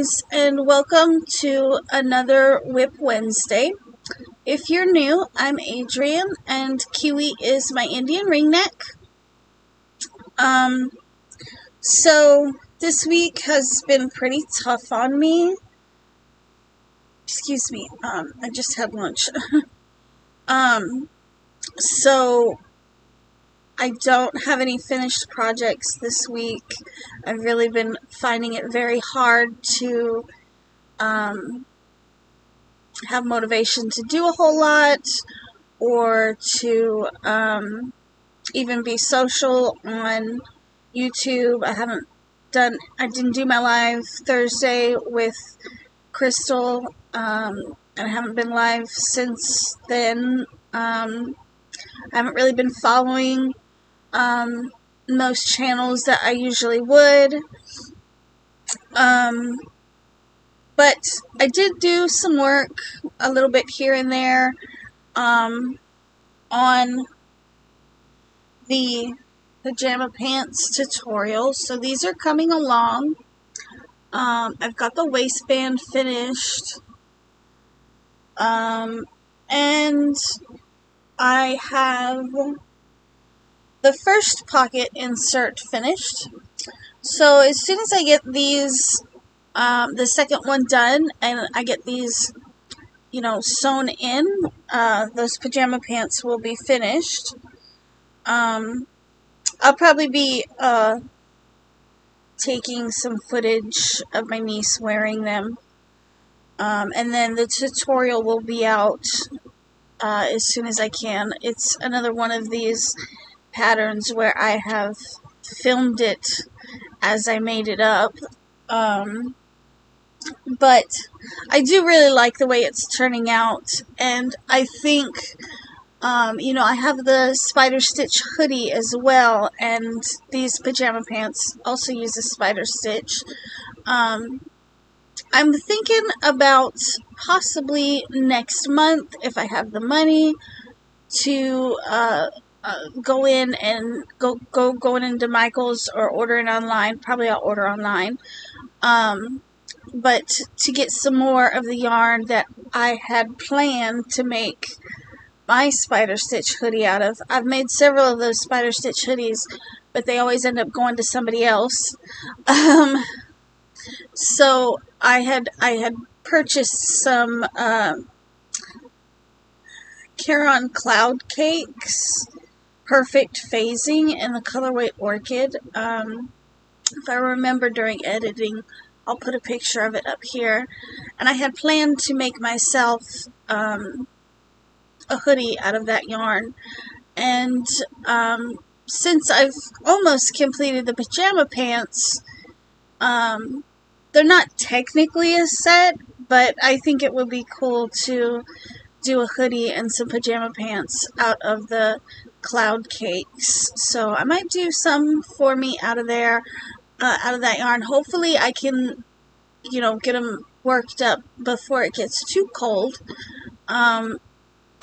guys, and welcome to another WIP Wednesday. If you're new, I'm Adrian, and Kiwi is my Indian ring neck. So this week has been pretty tough on me. Excuse me, I just had lunch. So I don't have any finished projects this week. I've really been finding it very hard to have motivation to do a whole lot, or to even be social on YouTube. I didn't do my live Thursday with Crystal, and I haven't been live since then. I haven't really been following most channels that I usually would. But I did do some work a little bit here and there on the pajama pants tutorial. So these are coming along. I've got the waistband finished. And I have the first pocket insert finished. So as soon as I get these, the second one done, and I get these, sewn in, those pajama pants will be finished. I'll probably be taking some footage of my niece wearing them. And then the tutorial will be out as soon as I can. It's another one of these patterns where I have filmed it as I made it up. But I do really like the way it's turning out, and I think, I have the spider stitch hoodie as well, and these pajama pants also use a spider stitch. I'm thinking about possibly next month, if I have the money, to go in and go into Michael's or order it online. Probably I'll order online. But to get some more of the yarn that I had planned to make my spider stitch hoodie out of. I've made several of those spider stitch hoodies, but they always end up going to somebody else. So I had purchased some Caron Cloud Cakes, perfect phasing, in the colorway Orchid. If I remember during editing, I'll put a picture of it up here. And I had planned to make myself a hoodie out of that yarn. And since I've almost completed the pajama pants, they're not technically a set, but I think it would be cool to do a hoodie and some pajama pants out of the cloud cakes. So I might do some for me out of there, out of that yarn. Hopefully I can, get them worked up before it gets too cold.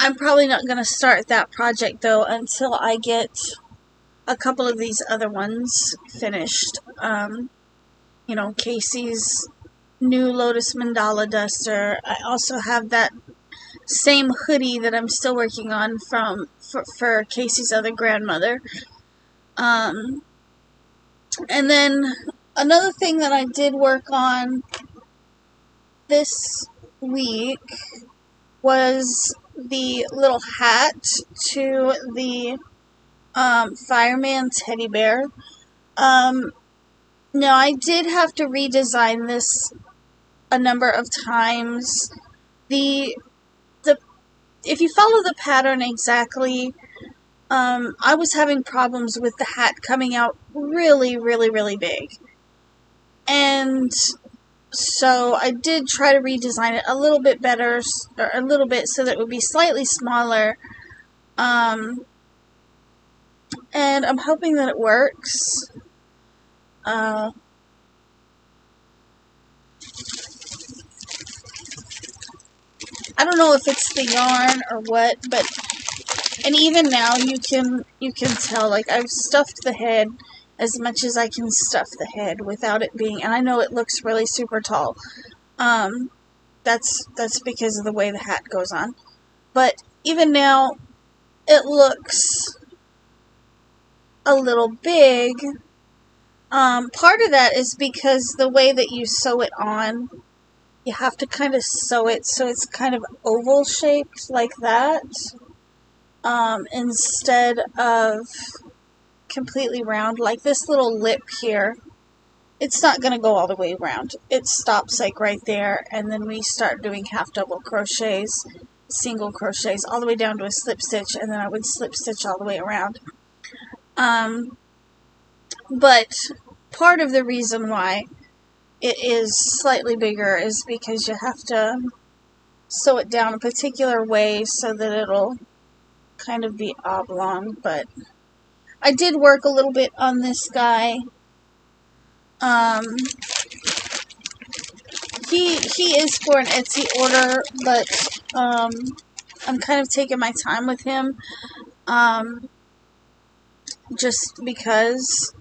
I'm probably not going to start that project though until I get a couple of these other ones finished. Casey's new Lotus Mandala duster. I also have that same hoodie that I'm still working on for Casey's other grandmother. And then another thing that I did work on this week was the little hat to the fireman teddy bear. Now, I did have to redesign this a number of times. If you follow the pattern exactly, I was having problems with the hat coming out really, really, really big. And so I did try to redesign it a little bit better, or a little bit so that it would be slightly smaller. And I'm hoping that it works. I don't know if it's the yarn or what, and even now you can tell, like, I've stuffed the head as much as I can stuff the head without it being, and I know it looks really super tall. That's because of the way the hat goes on. But even now, it looks a little big. Part of that is because the way that you sew it on, you have to kind of sew it so it's kind of oval shaped like that, instead of completely round. Like this little lip here, it's not going to go all the way around. It stops like right there, and then we start doing half double crochets, single crochets, all the way down to a slip stitch, and then I would slip stitch all the way around. But part of the reason why it is slightly bigger is because you have to sew it down a particular way so that it'll kind of be oblong. But I did work a little bit on this guy. He is for an Etsy order, but I'm kind of taking my time with him, just because.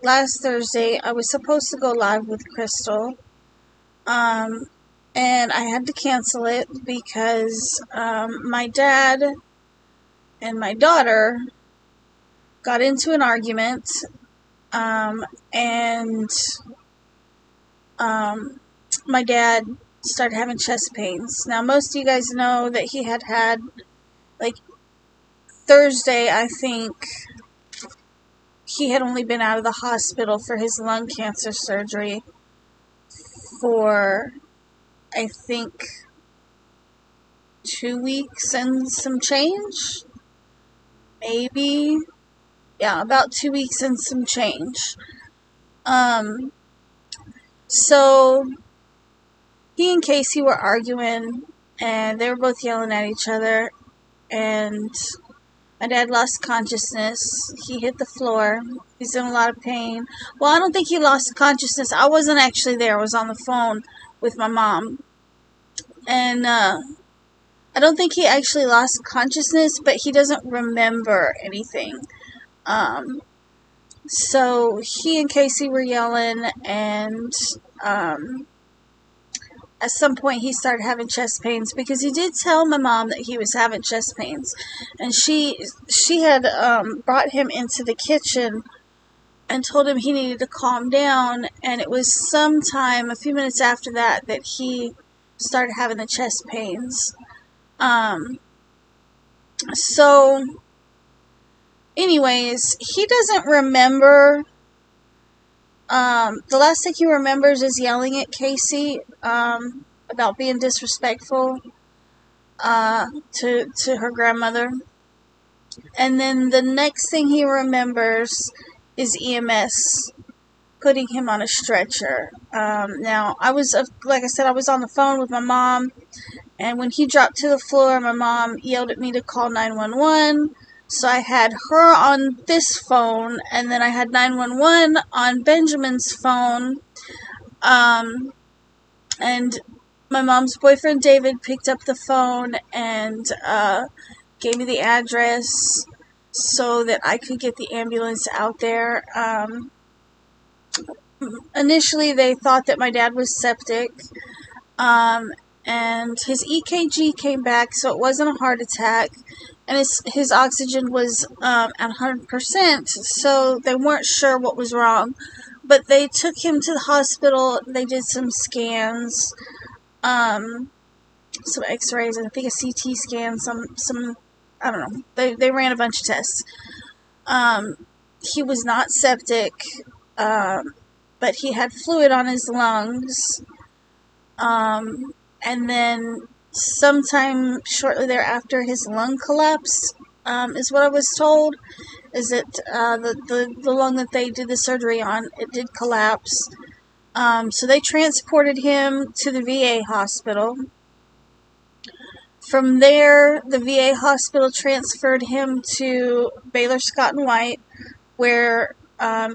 Last Thursday, I was supposed to go live with Crystal, and I had to cancel it because my dad and my daughter got into an argument, and my dad started having chest pains. Now, most of you guys know that he had like, Thursday, I think, he had only been out of the hospital for his lung cancer surgery for, I think, 2 weeks and some change. Maybe. Yeah, about 2 weeks and some change. So he and Casey were arguing, and they were both yelling at each other, and my dad lost consciousness. He hit the floor. He's in a lot of pain. Well, I don't think he lost consciousness. I wasn't actually there. I was on the phone with my mom. And I don't think he actually lost consciousness, but he doesn't remember anything. So he and Casey were yelling, and at some point he started having chest pains, because he did tell my mom that he was having chest pains, and she had brought him into the kitchen and told him he needed to calm down, and it was sometime a few minutes after that that he started having the chest pains. So anyways, he doesn't remember. The last thing he remembers is yelling at Casey about being disrespectful to her grandmother. And then the next thing he remembers is EMS putting him on a stretcher. Now, like I said, I was on the phone with my mom, and when he dropped to the floor, my mom yelled at me to call 911. So I had her on this phone, and then I had 911 on Benjamin's phone. And my mom's boyfriend, David, picked up the phone and gave me the address so that I could get the ambulance out there. Initially, they thought that my dad was septic, and his EKG came back, so it wasn't a heart attack, and his oxygen was at 100%, so they weren't sure what was wrong. But they took him to the hospital. They did some scans, some x-rays, I think a CT scan, some I don't know. They ran a bunch of tests. He was not septic, but he had fluid on his lungs. And then sometime shortly thereafter, his lung collapsed, is what I was told. Is that the lung that they did the surgery on, it did collapse. So they transported him to the VA hospital. From there, the VA hospital transferred him to Baylor Scott and White, where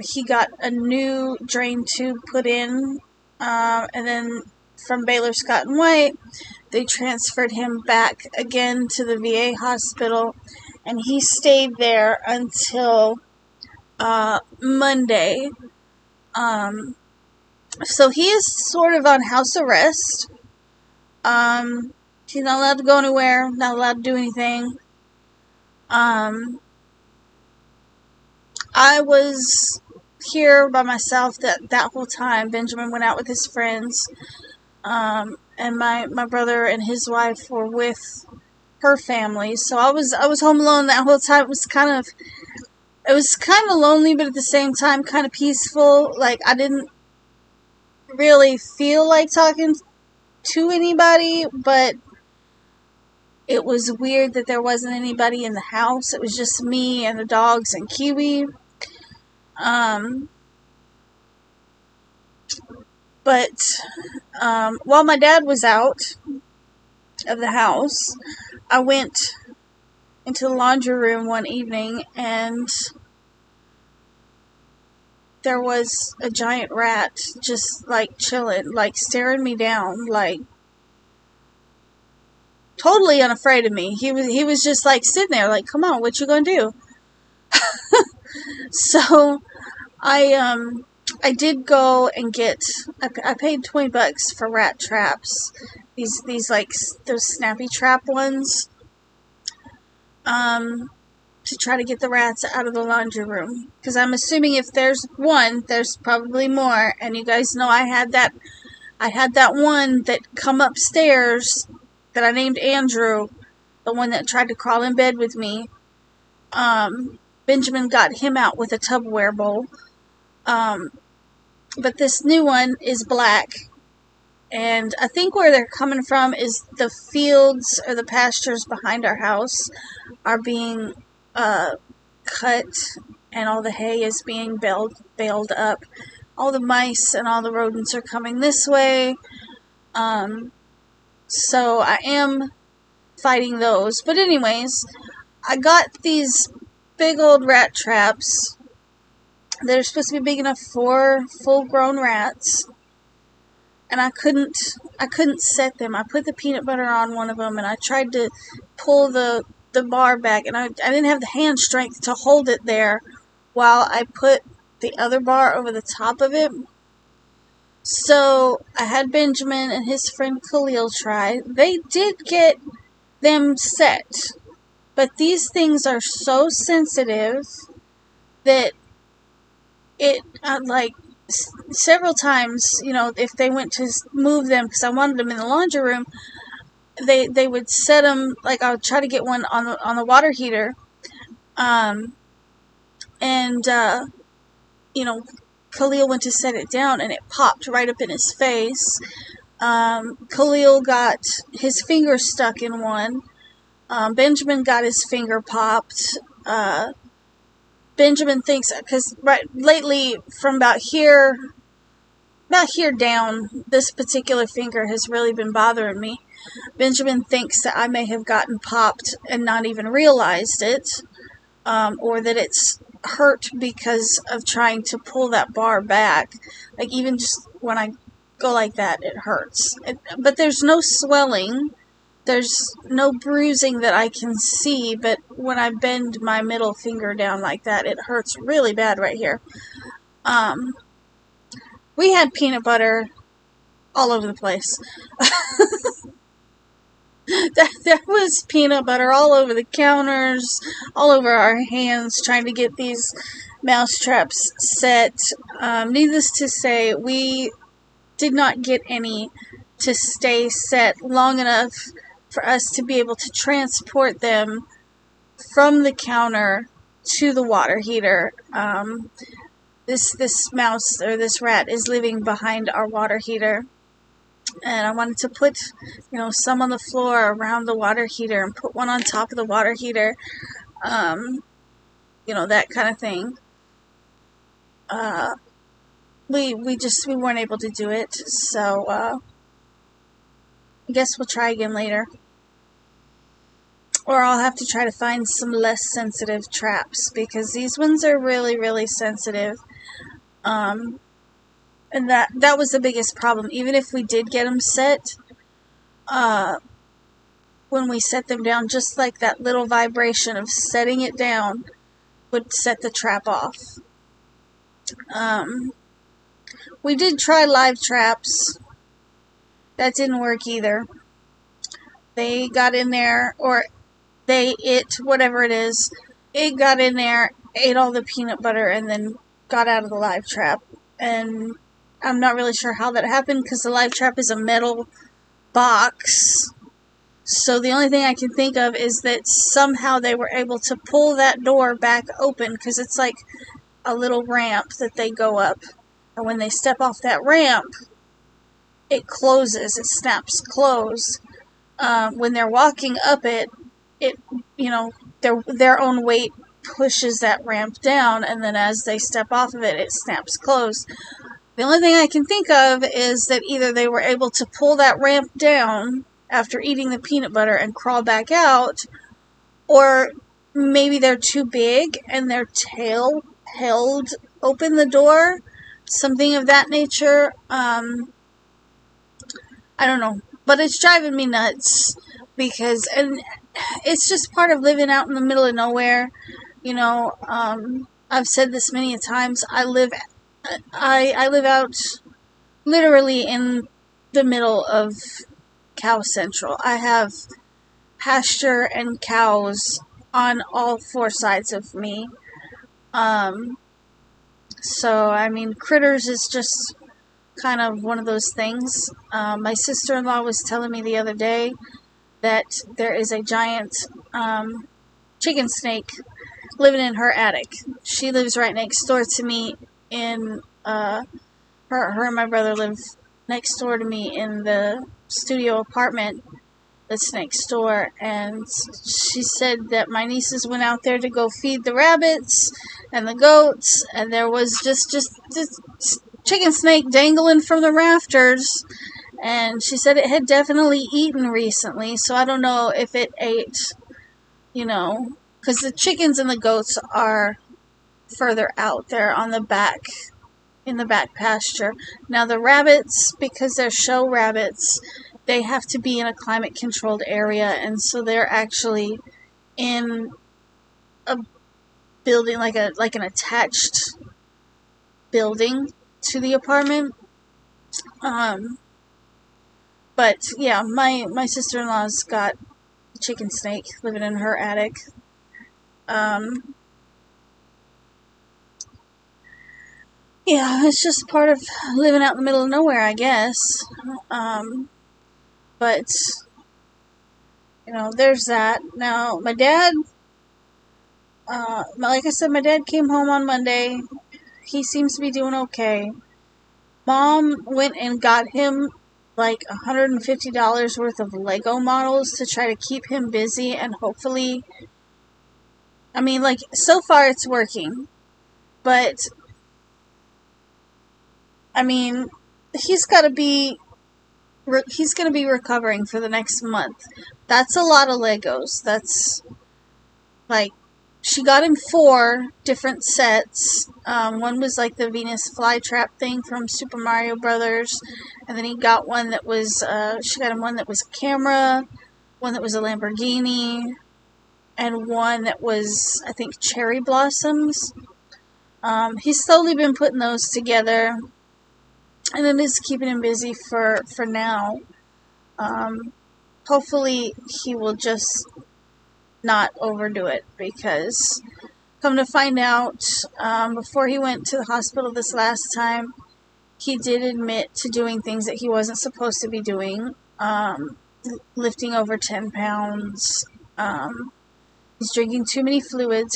he got a new drain tube put in, and then from Baylor Scott and White, they transferred him back again to the VA hospital, and he stayed there until Monday. So he is sort of on house arrest. He's not allowed to go anywhere, not allowed to do anything. I was here by myself that whole time. Benjamin went out with his friends, and my brother and his wife were with her family. So I was home alone that whole time. It was kind of lonely, but at the same time kind of peaceful. Like, I didn't really feel like talking to anybody, but it was weird that there wasn't anybody in the house. It was just me and the dogs and Kiwi. But while my dad was out of the house, I went into the laundry room one evening, and there was a giant rat just like chilling, like staring me down, like totally unafraid of me. He was just like sitting there like, come on, what you gonna do? So I did go and get, I paid $20 for rat traps. These like those snappy trap ones. To try to get the rats out of the laundry room. Because I'm assuming if there's one, there's probably more. And you guys know I had that one that come upstairs that I named Andrew, the one that tried to crawl in bed with me. Benjamin got him out with a Tupperware bowl. But this new one is black. And I think where they're coming from is the fields or the pastures behind our house are being cut, and all the hay is being baled up. All the mice and all the rodents are coming this way. So I am fighting those. But anyways, I got these big old rat traps. They're supposed to be big enough for full-grown rats. And I couldn't set them. I put the peanut butter on one of them, and I tried to pull the bar back, and I didn't have the hand strength to hold it there while I put the other bar over the top of it. So I had Benjamin and his friend Khalil try. They did get them set, but these things are so sensitive that it, like, several times, you know, if they went to move them, because I wanted them in the laundry room, they would set them, like, I would try to get one on the water heater, you know, Khalil went to set it down, and it popped right up in his face. Khalil got his finger stuck in one. Benjamin got his finger popped. Benjamin thinks, because lately, from about here down, this particular finger has really been bothering me. Benjamin thinks that I may have gotten popped and not even realized it, or that it's hurt because of trying to pull that bar back. Like, even just when I go like that, it hurts. But there's no swelling. There's no bruising that I can see, but when I bend my middle finger down like that, it hurts really bad right here. We had peanut butter all over the place. There was peanut butter all over the counters, all over our hands, trying to get these mouse traps set. Needless to say, we did not get any to stay set long enough for us to be able to transport them from the counter to the water heater. This mouse, or this rat, is living behind our water heater, and I wanted to put, you know, some on the floor around the water heater and put one on top of the water heater, you know, that kind of thing. We weren't able to do it, so I guess we'll try again later. Or I'll have to try to find some less sensitive traps, because these ones are really, really sensitive. And that was the biggest problem. Even if we did get them set, when we set them down, just like that little vibration of setting it down would set the trap off. We did try live traps. That didn't work either. They got in there, or whatever it is, it got in there, ate all the peanut butter, and then got out of the live trap. And I'm not really sure how that happened, because the live trap is a metal box. So the only thing I can think of is that somehow they were able to pull that door back open, because it's like a little ramp that they go up. And when they step off that ramp, it closes, it snaps closed. When they're walking up it, their own weight pushes that ramp down, and then as they step off of it, it snaps closed. The only thing I can think of is that either they were able to pull that ramp down after eating the peanut butter and crawl back out, or maybe they're too big and their tail held open the door, something of that nature. I don't know, but it's driving me nuts, because, and it's just part of living out in the middle of nowhere. I've said this many times. I live out literally in the middle of Cow Central. I have pasture and cows on all four sides of me. So, I mean, critters is just kind of one of those things. My sister-in-law was telling me the other day that there is a giant chicken snake living in her attic. She lives right next door to me in, her and my brother live next door to me in the studio apartment that's next door, and she said that my nieces went out there to go feed the rabbits and the goats, and there was just this chicken snake dangling from the rafters, and she said it had definitely eaten recently, so I don't know if it ate, because the chickens and the goats are further out there on the back, in the back pasture. Now the rabbits, because they're show rabbits, they have to be in a climate controlled area, and so they're actually in a building, like an attached building to the apartment. But yeah, my sister-in-law's got a chicken snake living in her attic. Yeah, it's just part of living out in the middle of nowhere, I guess. But, there's that. Now, my dad, like I said, my dad came home on Monday. He seems to be doing okay. Mom went and got him like $150 worth of Lego models to try to keep him busy, and hopefully, I mean, like, so far it's working. But, I mean, he's going to be recovering for the next month. That's a lot of Legos. That's, like, she got him 4 different sets. One was like the Venus flytrap thing from Super Mario Brothers, and then he got one that was, she got him one that was a camera, one that was a Lamborghini, and one that was, I think, cherry blossoms. He's slowly been putting those together, and it is keeping him busy for now. Hopefully he will just not overdo it, because come to find out, before he went to the hospital this last time, he did admit to doing things that he wasn't supposed to be doing, lifting over 10 pounds. He's drinking too many fluids.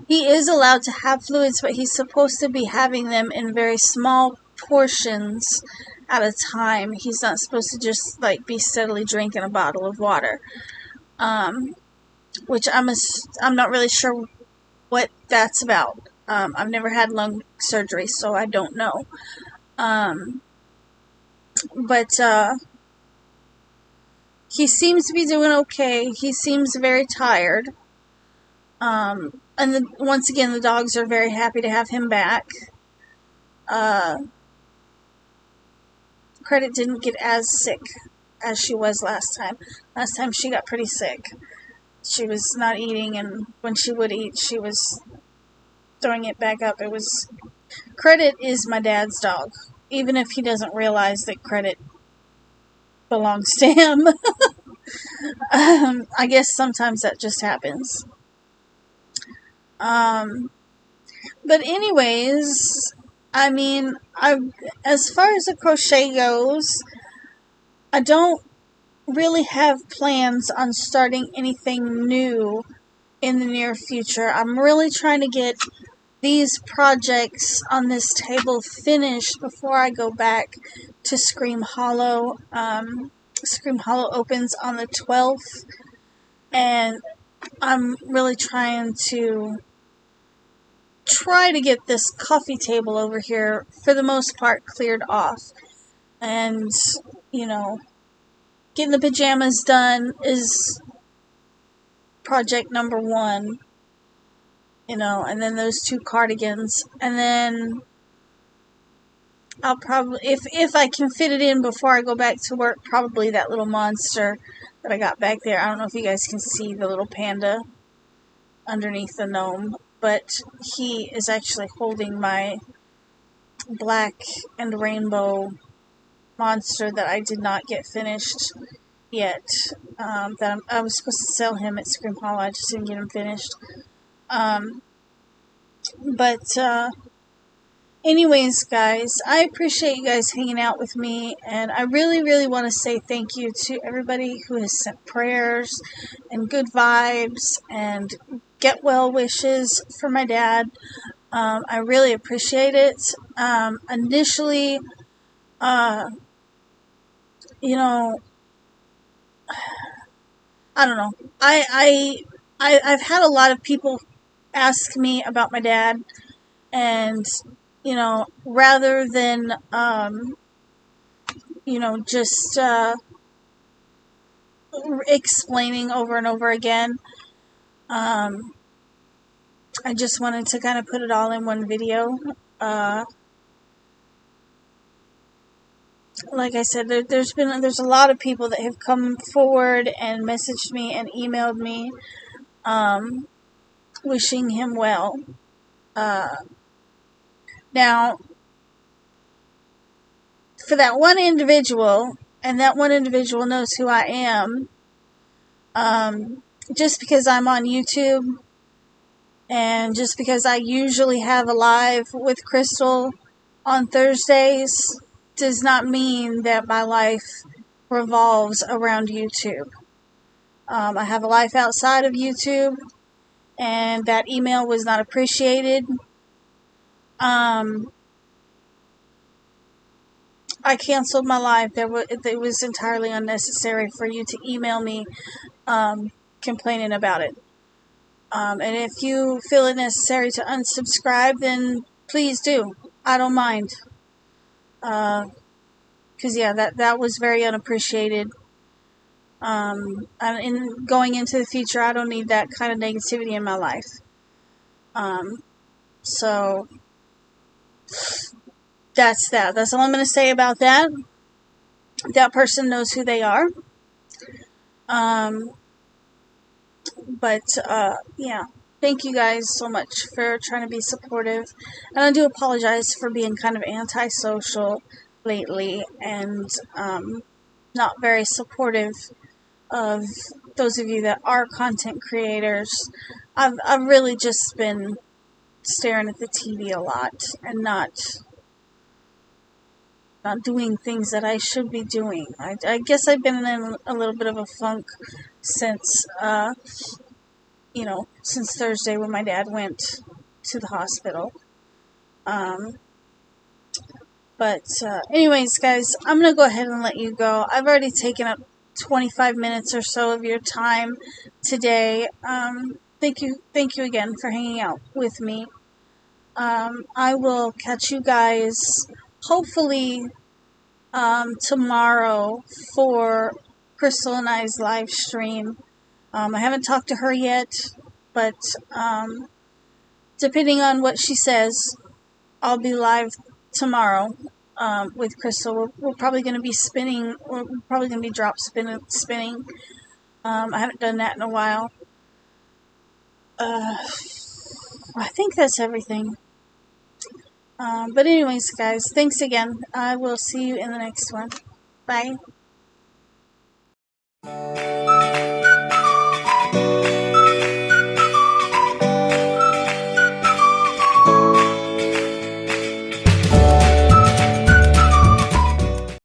He is allowed to have fluids, but he's supposed to be having them in very small portions at a time. He's not supposed to just like be steadily drinking a bottle of water. Which I'm not really sure what that's about. I've never had lung surgery, so I don't know. But he seems to be doing okay. He seems very tired. And once again, the dogs are very happy to have him back. Credit didn't get as sick as she was last time. Last time she got pretty sick. She was not eating, and when she would eat, she was throwing it back up. It was... Credit is my dad's dog, even if he doesn't realize that Credit belongs to him. I guess sometimes that just happens. But anyways, I mean, as far as the crochet goes, I don't really have plans on starting anything new in the near future. I'm really trying to get these projects on this table finished before I go back to Scream Hollow. Scream Hollow opens on the 12th, and I'm really trying to get this coffee table over here, for the most part, cleared off. And, you know, getting the pajamas done is project number 1. You know, and then those 2 cardigans. And then I'll probably, if I can fit it in before I go back to work, probably that little monster that I got back there. I don't know if you guys can see the little panda underneath the gnome, but he is actually holding my black and rainbow monster that I did not get finished yet. That I was supposed to sell him at Scream Hollow. I just didn't get him finished. Anyways, guys, I appreciate you guys hanging out with me, and I really, really want to say thank you to everybody who has sent prayers and good vibes and get well wishes for my dad. I really appreciate it. Initially, you know, I don't know. I've had a lot of people ask me about my dad, and you know, rather than you know, just explaining over and over again, I just wanted to kind of put it all in one video. Like I said, there's a lot of people that have come forward and messaged me and emailed me, wishing him well. Now, for that one individual, and that one individual knows who I am, just because I'm on YouTube, and just because I usually have a live with Crystal on Thursdays, does not mean that my life revolves around YouTube. I have a life outside of YouTube, and that email was not appreciated. I canceled my live. It was entirely unnecessary for you to email me complaining about it. And if you feel it necessary to unsubscribe, then please do. I don't mind. Because, yeah, that was very unappreciated. And going into the future, I don't need that kind of negativity in my life. So, that's that. That's all I'm going to say about that. That person knows who they are. Yeah. Thank you guys so much for trying to be supportive. And I do apologize for being kind of antisocial lately and not very supportive of those of you that are content creators. I've really just been staring at the TV a lot and not doing things that I should be doing. I guess I've been in a little bit of a funk since you know, since Thursday when my dad went to the hospital. Anyways, guys, I'm going to go ahead and let you go. I've already taken up 25 minutes or so of your time today. Thank you again for hanging out with me. I will catch you guys hopefully tomorrow for Crystal and I's live stream. I haven't talked to her yet, but depending on what she says, I'll be live tomorrow with Crystal. We're probably going to be spinning. We're probably going to be drop spinning. I haven't done that in a while. I think that's everything. But anyways, guys, thanks again. I will see you in the next one. Bye.